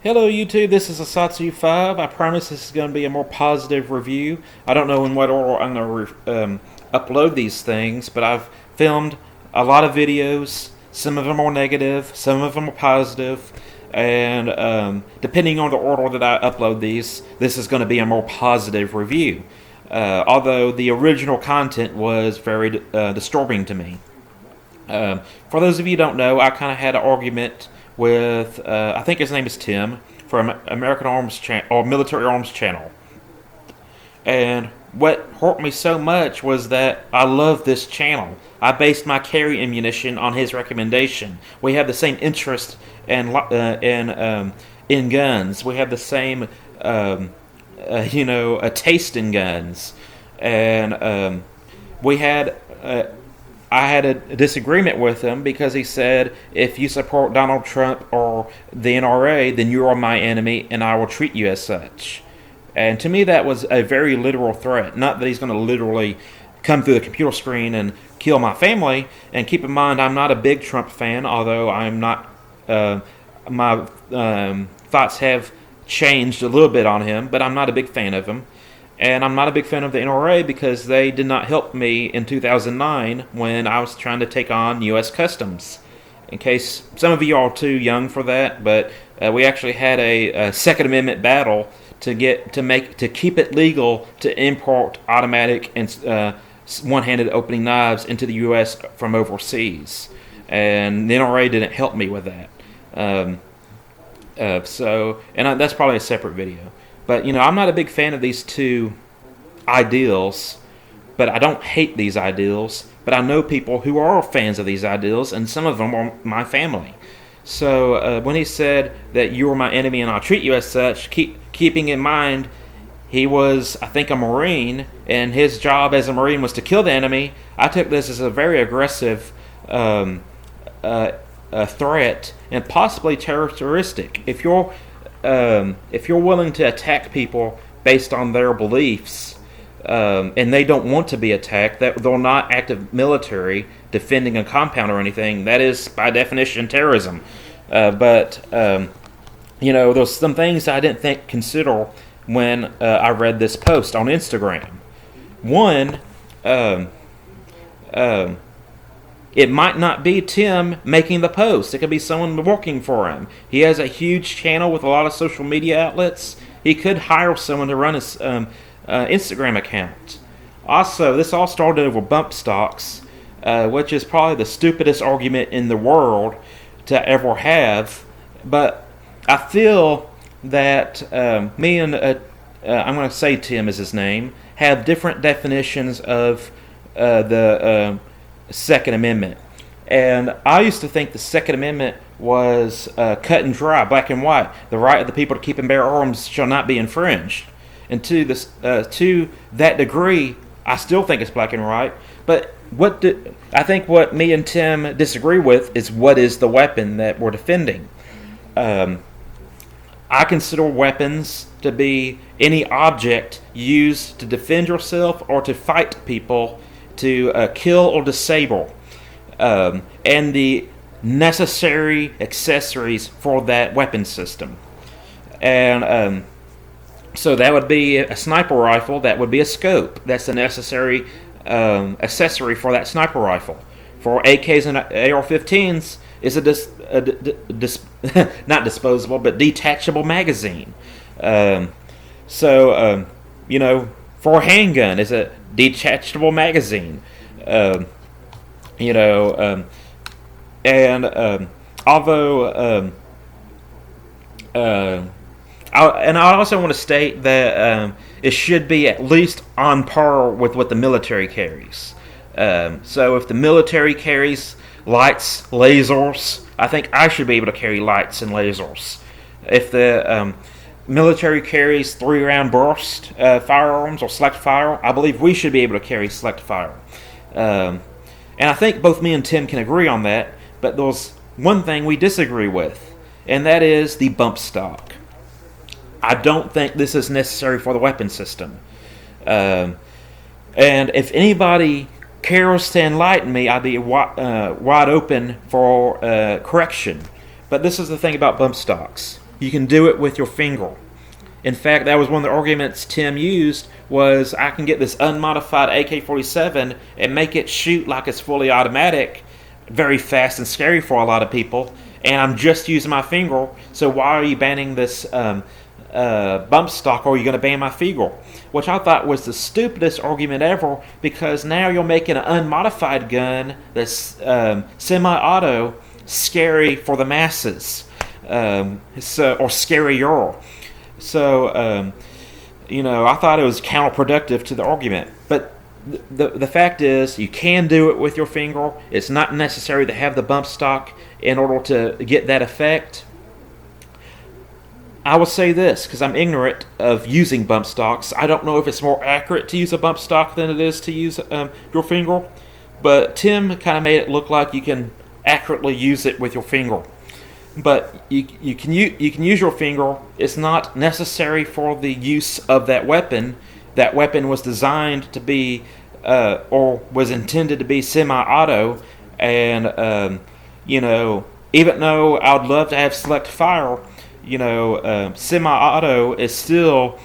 Hello YouTube, this is Asatsu5. I promise this is going to be a more positive review. I don't know in what order I'm going to upload these things, but I've filmed a lot of videos. Some of them are negative, some of them are positive, and depending on the order that I upload these, this is going to be a more positive review. Although the original content was very disturbing to me. For those of you who don't know, I kind of had an argument with, I think his name is Tim, from American Arms or Military Arms Channel. And what hurt me so much was that I love this channel. I based my carry ammunition on his recommendation. We have the same interest in guns. We have the same, a taste in guns, and we had. I had a disagreement with him because he said, if you support Donald Trump or the NRA, then you are my enemy and I will treat you as such. And to me, that was a very literal threat. Not that he's going to literally come through the computer screen and kill my family. And keep in mind, I'm not a big Trump fan, although I'm not. My thoughts have changed a little bit on him, but I'm not a big fan of him. And I'm not a big fan of the NRA because they did not help me in 2009 when I was trying to take on U.S. Customs. In case some of you are too young for that, but we actually had a Second Amendment battle to keep it legal to import automatic and one-handed opening knives into the U.S. from overseas. And the NRA didn't help me with that. That's probably a separate video. But, I'm not a big fan of these two ideals, but I don't hate these ideals. But I know people who are fans of these ideals, and some of them are my family. So when he said that you are my enemy and I'll treat you as such, keeping in mind he was, I think, a Marine, and his job as a Marine was to kill the enemy, I took this as a very aggressive threat and possibly terroristic. If you're willing to attack people based on their beliefs, and they don't want to be attacked, that they're not active military defending a compound or anything, that is by definition terrorism. But there's some things I didn't consider when I read this post on Instagram. One, it might not be Tim making the post. It could be someone working for him. He has a huge channel with a lot of social media outlets. He could hire someone to run his Instagram account. Also, this all started over bump stocks, which is probably the stupidest argument in the world to ever have. But I feel that me and, I'm going to say Tim is his name, have different definitions of the Second Amendment. And I used to think the Second Amendment was cut and dry, black and white. The right of the people to keep and bear arms shall not be infringed. And to that degree, I still think it's black and white. But I think what me and Tim disagree with is what is the weapon that we're defending. I consider weapons to be any object used to defend yourself or to fight people, to kill or disable, and the necessary accessories for that weapon system. And so that would be a sniper rifle, that would be a scope. That's the necessary accessory for that sniper rifle. For AKs and AR-15s, is not disposable, but detachable magazine. For a handgun, is a detachable magazine. I also want to state that it should be at least on par with what the military carries. So if the military carries lights, lasers, I think I should be able to carry lights and lasers. If the military carries 3-round burst firearms or select fire, I believe we should be able to carry select fire. And I think both me and Tim can agree on that, but there's one thing we disagree with, and that is the bump stock. I don't think this is necessary for the weapon system. And if anybody cares to enlighten me, I'd be wide open for correction. But this is the thing about bump stocks. you can do it with your finger. In fact, that was one of the arguments Tim used, was I can get this unmodified AK-47 and make it shoot like it's fully automatic, very fast and scary for a lot of people, and I'm just using my finger, so why are you banning this bump stock, or are you going to ban my finger? Which I thought was the stupidest argument ever, because now you're making an unmodified gun that's semi-auto scary for the masses, or scarier. So, I thought it was counterproductive to the argument. But the fact is, you can do it with your finger. It's not necessary to have the bump stock in order to get that effect. I will say this, because I'm ignorant of using bump stocks. I don't know if it's more accurate to use a bump stock than it is to use your finger. But Tim kind of made it look like you can accurately use it with your finger. But you can use your finger. It's not necessary for the use of that weapon. That weapon was designed to be, or was intended to be semi-auto, and even though I would love to have select fire, semi-auto is still,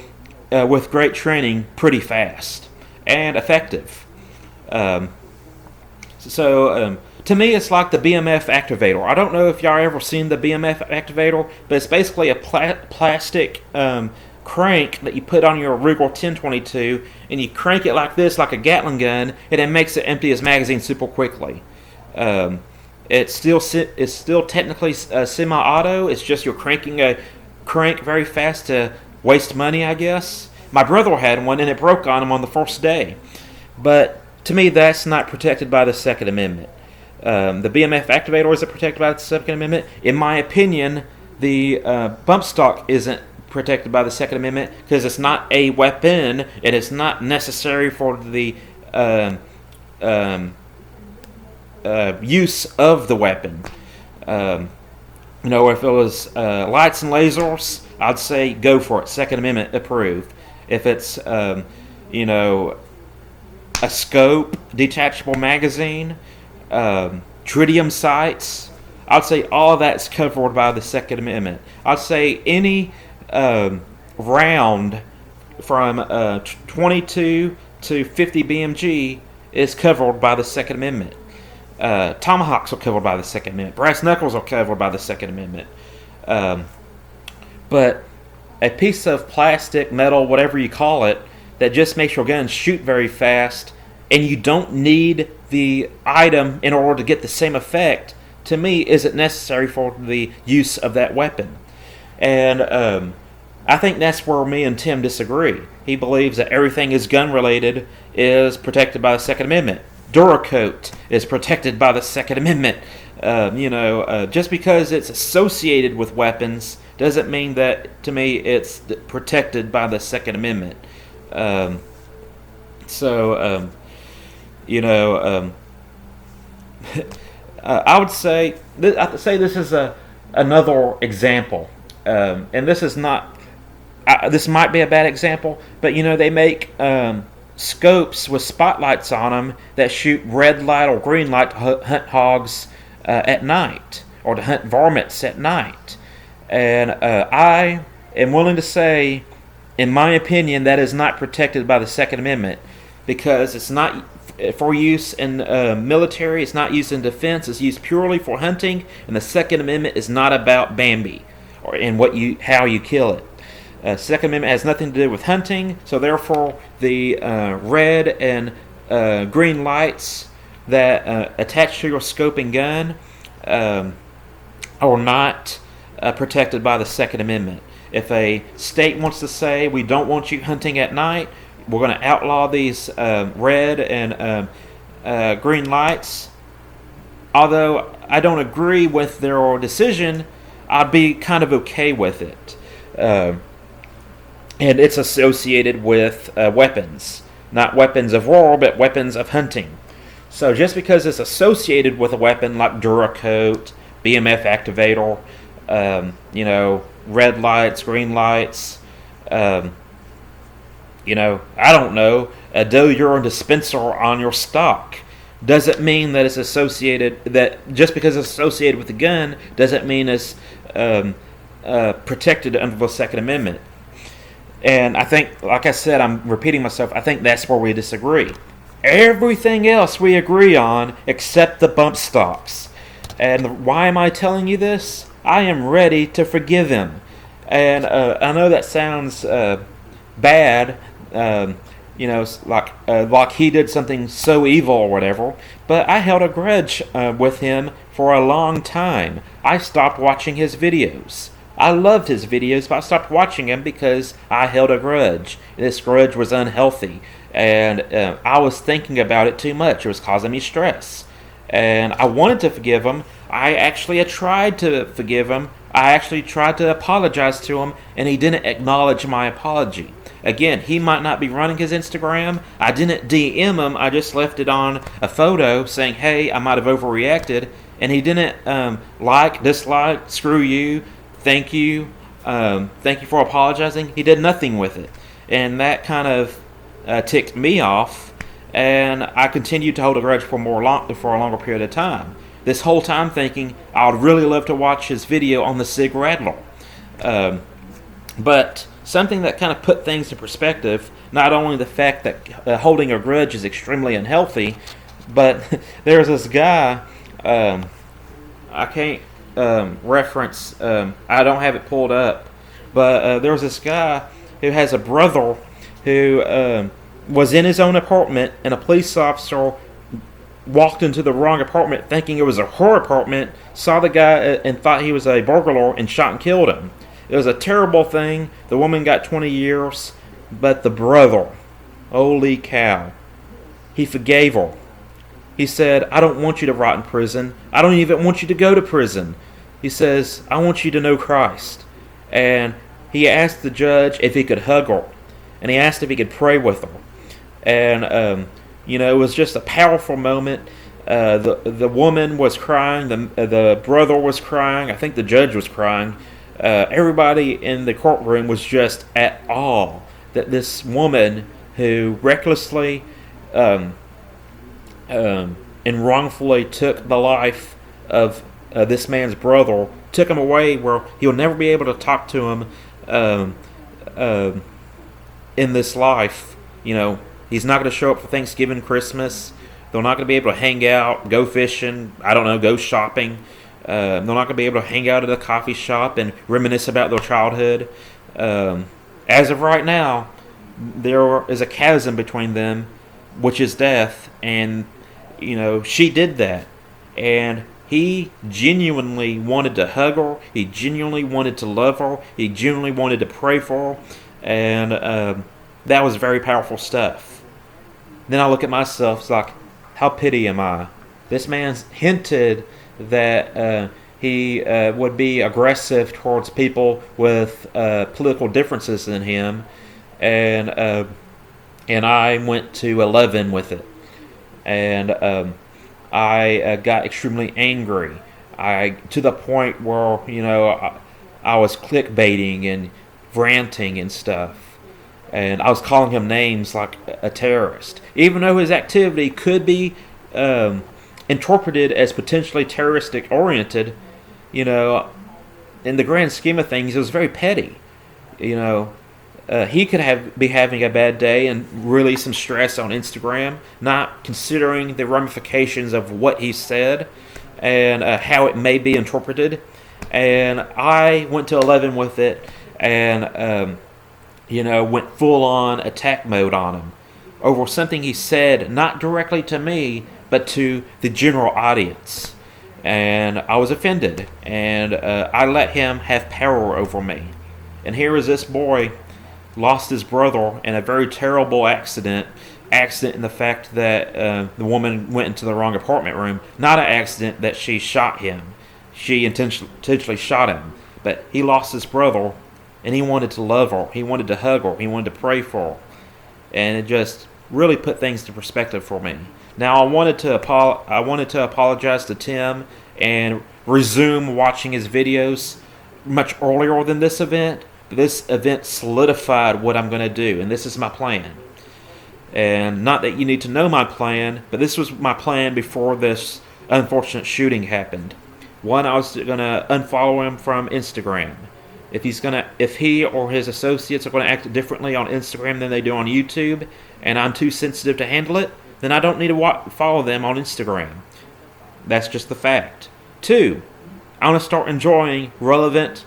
with great training, pretty fast and effective. To me, it's like the BMF activator. I don't know if y'all ever seen the BMF activator, but it's basically a plastic crank that you put on your Ruger 1022, and you crank it like this, like a Gatling gun, and it makes it empty its magazine super quickly. It's still technically semi-auto. It's just you're cranking a crank very fast to waste money, I guess. My brother had one, and it broke on him on the first day. But to me, that's not protected by the Second Amendment. The BMF activator isn't protected by the Second Amendment. In my opinion, the bump stock isn't protected by the Second Amendment because it's not a weapon, and it's not necessary for the use of the weapon. If it was lights and lasers, I'd say go for it. Second Amendment approved. If it's a scope, detachable magazine, tritium sights, I'd say all of that's covered by the Second Amendment. I'd say any round from 22 to 50 BMG is covered by the Second Amendment. Tomahawks are covered by the Second Amendment. Brass knuckles are covered by the Second Amendment. But a piece of plastic, metal, whatever you call it, that just makes your gun shoot very fast, and you don't need the item in order to get the same effect, to me, isn't necessary for the use of that weapon. And I think that's where me and Tim disagree. He believes that everything is gun-related is protected by the Second Amendment. Duracoat is protected by the Second Amendment. Just because it's associated with weapons doesn't mean that, to me, it's protected by the Second Amendment. I would say this is another example, and this is not. This might be a bad example, but they make scopes with spotlights on them that shoot red light or green light to hunt hogs at night, or to hunt varmints at night. And I am willing to say, in my opinion, that is not protected by the Second Amendment, because it's not for use in military, it's not used in defense, it's used purely for hunting, and the Second Amendment is not about Bambi or in how you kill it. Second Amendment has nothing to do with hunting, so therefore the red and green lights that attach to your scoping gun are not protected by the Second Amendment. If a state wants to say, we don't want you hunting at night, we're going to outlaw these red and green lights, although I don't agree with their decision, I'd be kind of okay with it. And it's associated with weapons. Not weapons of war, but weapons of hunting. So just because it's associated with a weapon like Duracoat, BMF activator, red lights, green lights, I don't know, a doe urine dispenser on your stock, doesn't mean that it's associated, that just because it's associated with the gun doesn't mean it's protected under the Second Amendment. And I think, like I said, I'm repeating myself, I think that's where we disagree. Everything else we agree on except the bump stocks. And why am I telling you this? I am ready to forgive him. And I know that sounds bad, like he did something so evil or whatever, but I held a grudge with him for a long time. I stopped watching his videos. I loved his videos, but I stopped watching him because I held a grudge. This grudge was unhealthy, and I was thinking about it too much. It was causing me stress. And I wanted to forgive him. I actually had tried to forgive him. I actually tried to apologize to him, and he didn't acknowledge my apology. Again, he might not be running his Instagram. I didn't DM him. I just left it on a photo saying, hey, I might have overreacted. And he didn't dislike, screw you, thank you for apologizing. He did nothing with it. And that kind of ticked me off. And I continued to hold a grudge for a longer period of time. This whole time thinking, I would really love to watch his video on the Sig Rattler. But something that kind of put things in perspective, not only the fact that holding a grudge is extremely unhealthy, but there's this guy, I can't reference, I don't have it pulled up, but there was this guy who has a brother who was in his own apartment, and a police officer walked into the wrong apartment thinking it was her apartment, saw the guy and thought he was a burglar and shot and killed him. It was a terrible thing. The woman got 20 years, but the brother, holy cow, he forgave her. He said, I don't want you to rot in prison. I don't even want you to go to prison. He says, I want you to know Christ. And he asked the judge if he could hug her. And he asked if he could pray with her. And, it was just a powerful moment. The woman was crying. The brother was crying. I think the judge was crying. Everybody in the courtroom was just at awe that this woman who recklessly and wrongfully took the life of this man's brother, took him away where he'll never be able to talk to him in this life. He's not going to show up for Thanksgiving, Christmas. They're not going to be able to hang out, go fishing, go shopping. They're not going to be able to hang out at a coffee shop and reminisce about their childhood. As of right now, there is a chasm between them, which is death. And, she did that. And he genuinely wanted to hug her. He genuinely wanted to love her. He genuinely wanted to pray for her. And that was very powerful stuff. Then I look at myself, it's like, how petty am I? This man's hinted that he would be aggressive towards people with political differences than him, and I went to 11 with it, and I got extremely angry. To the point where I was clickbaiting and ranting and stuff. And I was calling him names like a terrorist. Even though his activity could be interpreted as potentially terroristic oriented, in the grand scheme of things, it was very petty. He could be having a bad day and release some stress on Instagram, not considering the ramifications of what he said and how it may be interpreted. And I went to 11 with it and went full-on attack mode on him over something he said, not directly to me, but to the general audience. And I was offended, and I let him have power over me. And here is this boy, lost his brother in a very terrible accident in the fact that the woman went into the wrong apartment room. Not an accident that she shot him. She intentionally shot him. But he lost his brother, and he wanted to love her. He wanted to hug her. He wanted to pray for her. And it just really put things to perspective for me. Now, I wanted to apologize to Tim and resume watching his videos much earlier than this event. This event solidified what I'm going to do, and this is my plan. And not that you need to know my plan, but this was my plan before this unfortunate shooting happened. One, I was going to unfollow him from Instagram. If he or his associates are gonna act differently on Instagram than they do on YouTube, and I'm too sensitive to handle it, then I don't need to follow them on Instagram. That's just the fact. 2, I want to start enjoying relevant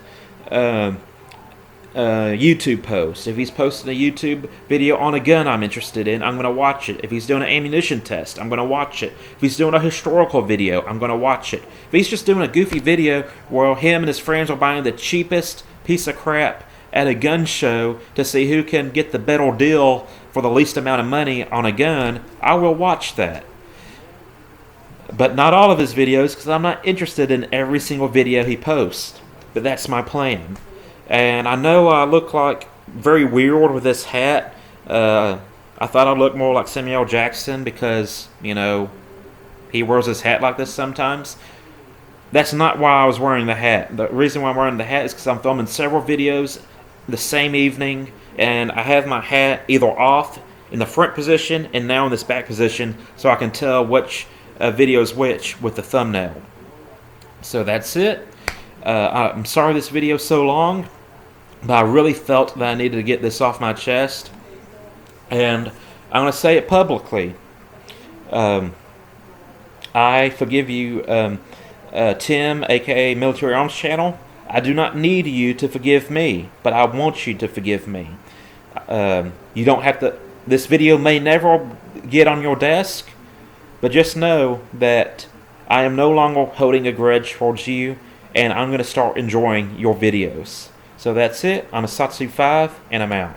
YouTube posts. If he's posting a YouTube video on a gun I'm interested in, I'm going to watch it. If he's doing an ammunition test, I'm going to watch it. If he's doing a historical video, I'm going to watch it. If he's just doing a goofy video where him and his friends are buying the cheapest piece of crap at a gun show to see who can get the better deal for the least amount of money on a gun, I will watch that. But not all of his videos, because I'm not interested in every single video he posts. But that's my plan. And I know I look like very weird with this hat. I thought I'd look more like Samuel Jackson because, he wears his hat like this sometimes. That's not why I was wearing the hat. The reason why I'm wearing the hat is because I'm filming several videos the same evening, and I have my hat either off in the front position and now in this back position so I can tell which video is which with the thumbnail. So that's it. I'm sorry this video is so long, but I really felt that I needed to get this off my chest, and I'm going to say it publicly. I forgive you, Tim, aka Military Arms Channel. I do not need you to forgive me, but I want you to forgive me. You don't have to. This video may never get on your desk, but just know that I am no longer holding a grudge towards you, and I'm going to start enjoying your videos. So that's it. I'm Asatsu5, and I'm out.